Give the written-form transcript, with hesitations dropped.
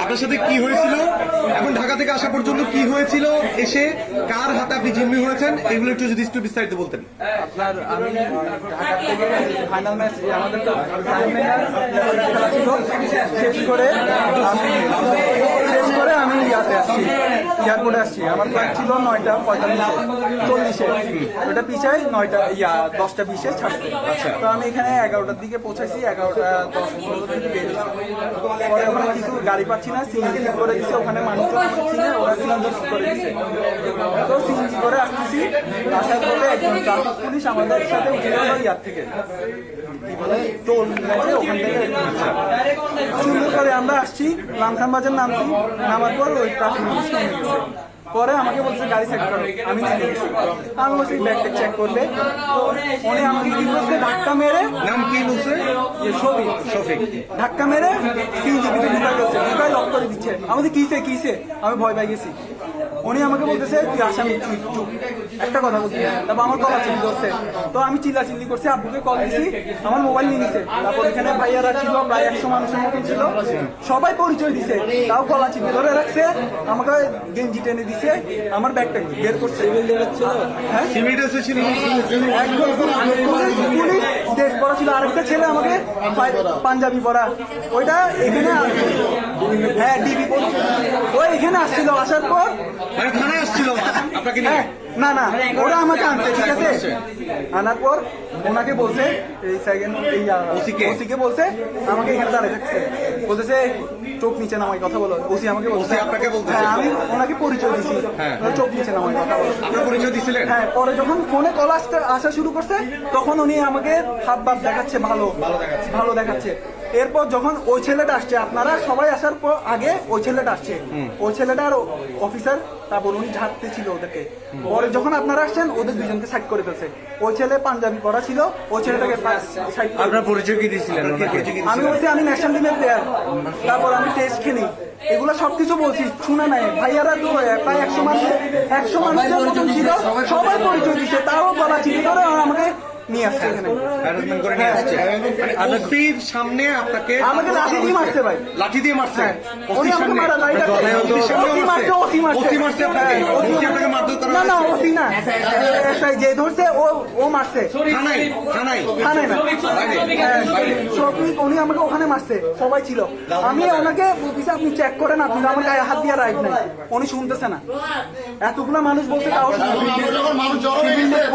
আপনার সাথে কি হয়েছিল, এখন ঢাকা থেকে আসা পর্যন্ত কি হয়েছিল, এসে কার হাতে আপনি জিম্মি হয়েছেন, এগুলো একটু বিস্তারিত বলতেন। আপনার আমি ঢাকা থেকে ফাইনাল ম্যাচ আমাদের তো খেলা ছিল, শেষ করে আমি এয়ারপোর্টে আসছি। আমার ফ্লাইট ছিল 9:45-40, ওটা পিছায় 10:20 ছাড়ছে। তো আমি এখানে 11টার দিকে পৌঁছাইছি, 11:10-15 দিকে বেরিয়েছি। পরে ওখানে কিছু গাড়ি পাচ্ছি না, সিএনজি করে দিচ্ছে, ওখানে মানুষজন চিনে ওরা সিলিন্ডার করে দিচ্ছে। তো সিএনজি করে আসতেছি, আসার পরে একজন ট্রাফিক পুলিশ আমাদের সাথে উঠে গেল ইয়ার থেকে, কি বলে টোল ওখান থেকে সুন্দর করে আমরা আসছি, লামখান বাজার নামছি, নামার পর ওই ট্রাফিক পুলিশ নেমে গেছে। পরে আমাকে বলছে গাড়ি চেক করো, আমি নেমে গেছি। আমি বলছি ব্যাগটা চেক করবে, উনি আমাকে কি বলছে ধাক্কা মেরে, নাম কি বলছে? শফিক ধাক্কা মেরে সিএনজি ভিতরে ঢুকাই গেছে, ঢুকাই লক করে দিচ্ছে। আমাদের কিসে আমি ভয় পাই গেছি। উনি আমাকে বলতেছে তুই আসামি, চুপ একটা কথা বলছি। তারপর আমার কলা চিল্লি করছে, তো আমি চিল্লাচিল্লি করছি, আব্বুকে কল দিছি, আমার মোবাইল নিয়ে নিছে। তারপর এখানে ভাইয়ারা ছিল প্রায় 100 মানুষের মতন ছিল, সবাই পরিচয় দিছে, তাও কলা চিল্লি ধরে রাখছে, আমাকে গেঞ্জি টেনে দিছে, আমার ব্যাগটা বের করছে। হ্যাঁ পুলিশ ড্রেস পরা ছিল, আরেকটা ছেলে আমাকে পাঞ্জাবি পরা, ওইটা এখানে হ্যাঁ ডিবি ওই এখানে আসছিল। আসার পর থানায় আসছিল আপনাকে নিয়ে? না ওরা আমাকে আনছে, ঠিক আছে। আনার পর ওনাকে বলছে এই সেকেন্ড ওসিকে বলছে আমাকে এখানে দাঁড়িয়ে থাকছে, বলতেছে চোখ নিচে নামাই কথা বলো। ওসি আমাকে বলছে, আপনাকে বলছে? হ্যাঁ, আমি ওনাকে পরিচয় দিছি, চোখ নিচে নামাই কথা বলো। আপনার পরিচয় দিছিলেন? হ্যাঁ, পরে যখন ফোনে কল আসা শুরু করছে তখন উনি আমাকে হাত বাপ দেখাচ্ছে, ভালো দেখাচ্ছে। এরপর যখন ওই ছেলেটা আসছে, আপনারা সবাই আসার পর আগে ওই ছেলেটা আসছে, ওই ছেলেটার অফিসার, তারপর উনি ঝাড়তে ছিল ওদেরকে। পরে যখন আপনারা আসছেন ওদের দুজনকে সাইড করে ফেলছে। ওই ছেলে পাঞ্জাবি পরা ছিল, ওই ছেলেটাকে সাইড। আপনার পরিচয় কি দিয়েছিলেন? আমি বলছি আমি ন্যাশনাল টিমের প্লেয়ার, তারপর আমি টেস্ট খেলি, এগুলো সবকিছু বলছি, শুনে নাই। ভাইয়ারা তো প্রায় 100 মানুষের মতন ছিল, সবাই পরিচয় দিচ্ছে, তাও বলা চিনি করে আমাকে নিয়ে আসছে এখানে। সামনে আপনাকে আমাকে লাঠি দিয়ে মারছে ভাই, লাঠি দিয়ে মারছে। না ওসি না, যে ধরছে ও মারছে থানায় না, উনি আমাকে ওখানে মারছে, সবাই ছিল। আমি ওনাকে বলতেছি আপনি চেক করেন, আপনি আমার গায়ে হাত দিয়ে রাইট নাই, উনি শুনতেছে না। এতগুলো মানুষ বলছে তাও